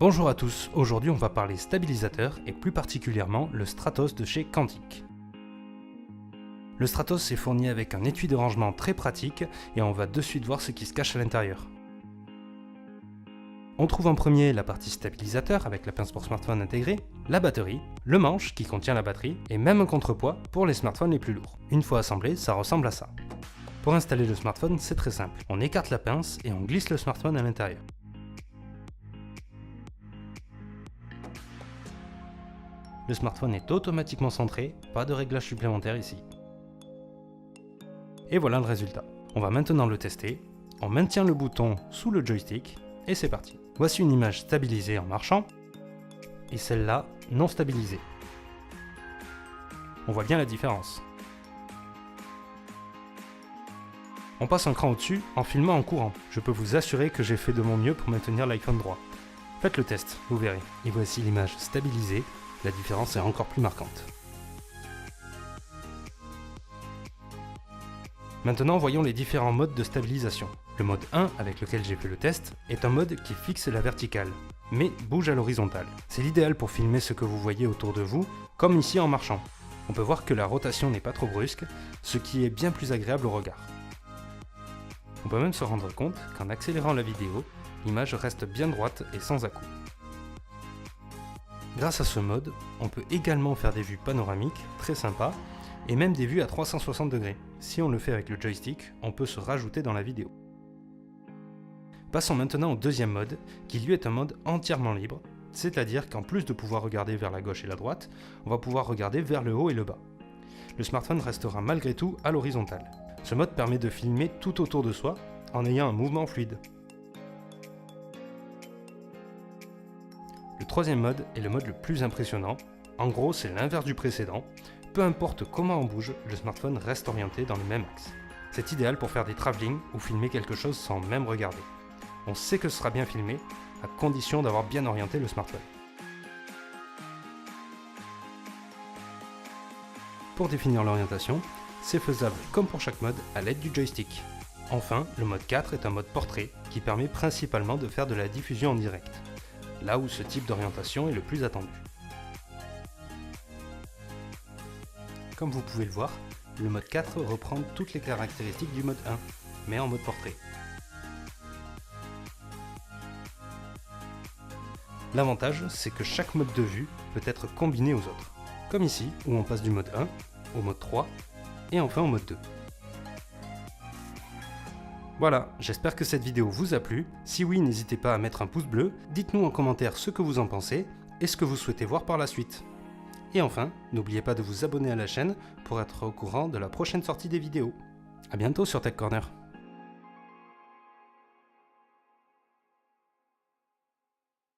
Bonjour à tous, aujourd'hui on va parler stabilisateur et plus particulièrement le Stratos de chez Quantic. Le Stratos est fourni avec un étui de rangement très pratique et on va de suite voir ce qui se cache à l'intérieur. On trouve en premier la partie stabilisateur avec la pince pour smartphone intégrée, la batterie, le manche qui contient la batterie et même un contrepoids pour les smartphones les plus lourds. Une fois assemblé, ça ressemble à ça. Pour installer le smartphone, c'est très simple. On écarte la pince et on glisse le smartphone à l'intérieur. Le smartphone est automatiquement centré, pas de réglage supplémentaire ici. Et voilà le résultat. On va maintenant le tester. On maintient le bouton sous le joystick et c'est parti. Voici une image stabilisée en marchant et celle-là non stabilisée. On voit bien la différence. On passe un cran au-dessus en filmant en courant. Je peux vous assurer que j'ai fait de mon mieux pour maintenir l'iPhone droit. Faites le test, vous verrez. Et voici l'image stabilisée. La différence est encore plus marquante. Maintenant, voyons les différents modes de stabilisation. Le mode 1, avec lequel j'ai fait le test, est un mode qui fixe la verticale, mais bouge à l'horizontale. C'est l'idéal pour filmer ce que vous voyez autour de vous, comme ici en marchant. On peut voir que la rotation n'est pas trop brusque, ce qui est bien plus agréable au regard. On peut même se rendre compte qu'en accélérant la vidéo, l'image reste bien droite et sans à-coups. Grâce à ce mode, on peut également faire des vues panoramiques, très sympas, et même des vues à 360 degrés. Si on le fait avec le joystick, on peut se rajouter dans la vidéo. Passons maintenant au deuxième mode, qui lui est un mode entièrement libre, c'est-à-dire qu'en plus de pouvoir regarder vers la gauche et la droite, on va pouvoir regarder vers le haut et le bas. Le smartphone restera malgré tout à l'horizontale. Ce mode permet de filmer tout autour de soi, en ayant un mouvement fluide. Le troisième mode est le mode le plus impressionnant. En gros, c'est l'inverse du précédent. Peu importe comment on bouge, le smartphone reste orienté dans le même axe. C'est idéal pour faire des travelling ou filmer quelque chose sans même regarder. On sait que ce sera bien filmé, à condition d'avoir bien orienté le smartphone. Pour définir l'orientation, c'est faisable comme pour chaque mode à l'aide du joystick. Enfin, le mode 4 est un mode portrait qui permet principalement de faire de la diffusion en direct, là où ce type d'orientation est le plus attendu. Comme vous pouvez le voir, le mode 4 reprend toutes les caractéristiques du mode 1, mais en mode portrait. L'avantage, c'est que chaque mode de vue peut être combiné aux autres, comme ici où on passe du mode 1 au mode 3 et enfin au mode 2. Voilà, j'espère que cette vidéo vous a plu. Si oui, n'hésitez pas à mettre un pouce bleu, dites-nous en commentaire ce que vous en pensez et ce que vous souhaitez voir par la suite. Et enfin, n'oubliez pas de vous abonner à la chaîne pour être au courant de la prochaine sortie des vidéos. A bientôt sur Tech Corner.